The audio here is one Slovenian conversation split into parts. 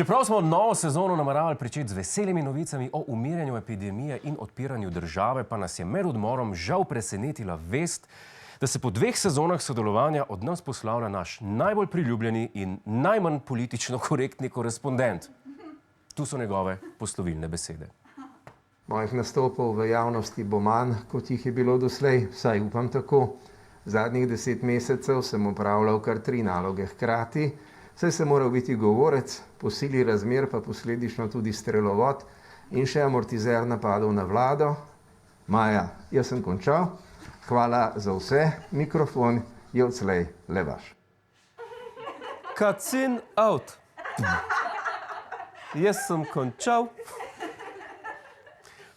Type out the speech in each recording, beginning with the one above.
Čeprav smo novo sezono nameravali pričeti z veselimi novicami o umirjanju epidemije in odpiranju države, pa nas je med odmorom žal presenetila vest, da se po 2 sezonah sodelovanja od nas poslavlja naš najbolj priljubljeni in najmanj politično korektni korespondent. Tu so njegove poslovilne besede. Mojih nastopov v javnosti bo manj, kot jih je bilo doslej, vsaj upam tako. Zadnjih 10 mesecev sem opravljal kar 3 naloge hkrati, saj sem moral biti govorec, po sili razmer pa posledično tudi strelovod in še amortizer napadov na vlado. Maja, jaz sem končal. Hvala za vse. Mikrofon je odslej le vaš. Kacin out. Jaz sem končal.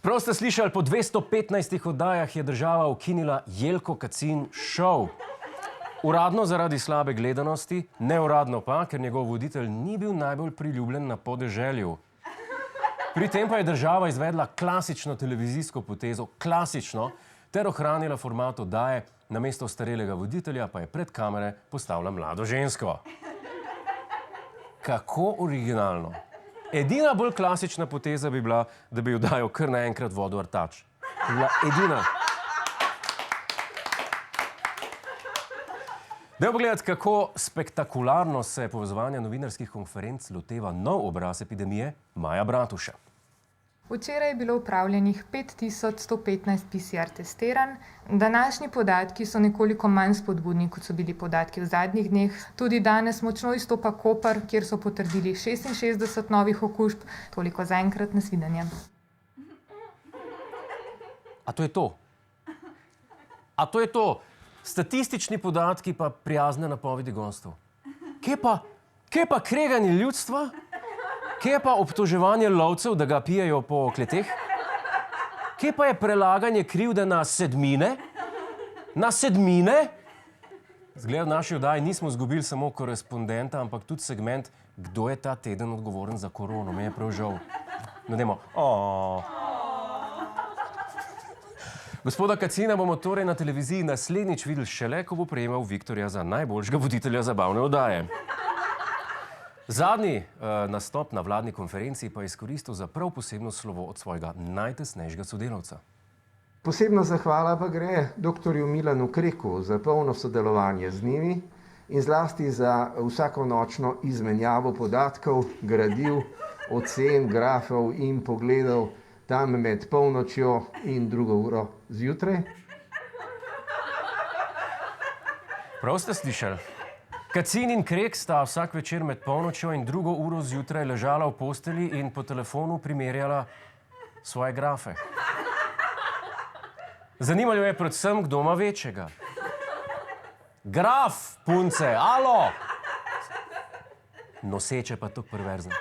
Prav ste slišali, po 215 oddajah je država ukinila Jelko Kacin šov. Uradno zaradi slabe gledanosti, neuradno pa, ker njegov voditelj ni bil najbolj priljubljen na podeželju. Pri tem pa je država izvedla klasično televizijsko potezo, klasično, ter ohranila format oddaje, namesto starelega voditelja pa je pred kamere postavila mlado žensko. Kako originalno. Edina bolj klasična poteza bi bila, da bi oddajo kar naenkrat vodil Artač. Bila edina. Dajmo pogledati, kako spektakularno se povezovanja novinarskih konferenc loteva nov obraz epidemije, Maja Bratuša. Včeraj je bilo opravljenih 5115 PCR testiranj. Današnji podatki so nekoliko manj spodbudni, kot so bili podatki v zadnjih dneh. Tudi danes močno izstopa Koper, kjer so potrdili 66 novih okužb. Toliko zaenkrat, nasvidenje. A to je to? A to je to? Statistični podatki pa prijazne napovedi gostov. Kje pa kreganje ljudstva? Kje pa obtoževanje lovcev, da ga pijejo po kleteh? Kje pa je prelaganje krivde na sedmine? Na sedmine? Zgleda, v naši oddaji nismo izgubili samo korespondenta, ampak tudi segment, kdo je ta teden odgovoren za korono. Meni je prav žal. No, dajmo. Gospoda Kacina bomo torej na televiziji naslednjič videli šele, ko bo prejemal Viktorja za najboljšega voditelja zabavne oddaje. Zadnji nastop na vladni konferenci pa je izkoristil za prav posebno slovo od svojega najtesnejšega sodelavca. Posebna zahvala pa gre doktorju Milanu Kreku za polno sodelovanje z njimi in zlasti za vsakonočno izmenjavo podatkov, gradiv, ocen, grafov in pogledov tam med polnočjo in 2. uro zjutraj. Prav ste slišali. Kacin in Krek sta vsak večer med polnočjo in 2. uro zjutraj ležala v posteli in po telefonu primerjala svoje grafe. Zanimalo je predvsem, kdo ima večjega. Graf, punce, alo! Noseče pa tako perverzno.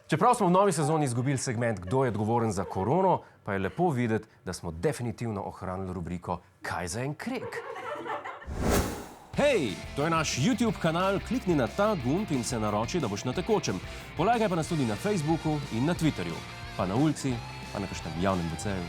Čeprav smo v novi sezoni izgubili segment, kdo je odgovoren za korono, pa je lepo videti, da smo definitivno ohranili rubriko Kaj za en Krek? Hej, to je naš YouTube kanal, klikni na ta gumb in se naroči, da boš na tekočem. Polajkaj pa nas tudi na Facebooku in na Twitterju, pa na ulici, pa na kakšnem javnem WC-ju.